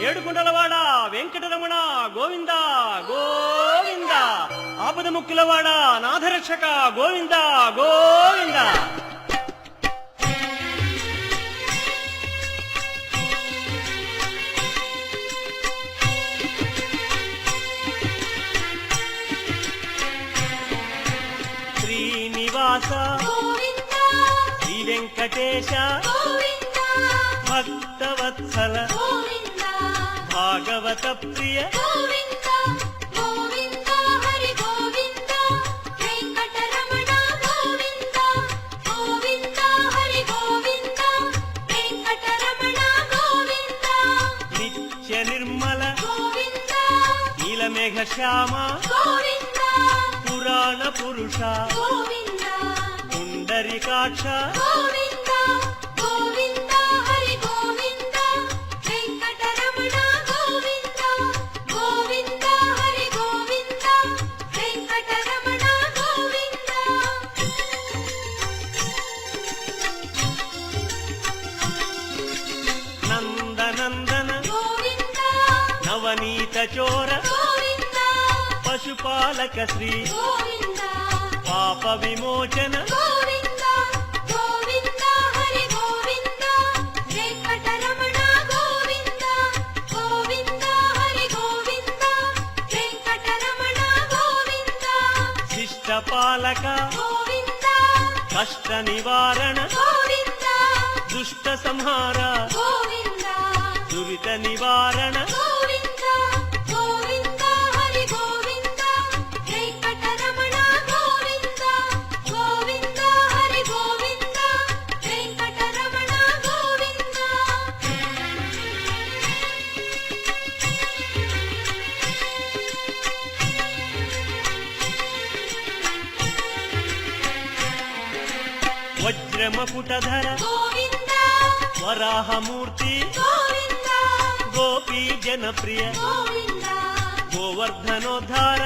ఏడుకుంటలవాడ వెంకటరమణ గోవింద గోవింద. ఆపద ముక్కులవాడ నాథరక్షక గోవింద గోవింద. శ్రీనివాస శ్రీ వెంకటేశ భక్తవత్సల భాగవత ప్రియ నిత్య నిర్మల నీలమేఘ శ్యామ పురాణ పురుష పుండరీకాక్ష నందనందన నవనీత చోర పశుపాలక శ్రీ పాప విమోచన శిష్టపాలక కష్ట నివారణ దుష్ట సంహార దురిత నివారణ వజ్రమకుటధర వరాహమూర్తి గోపీ జనప్రియ గోవర్ధనోద్ధార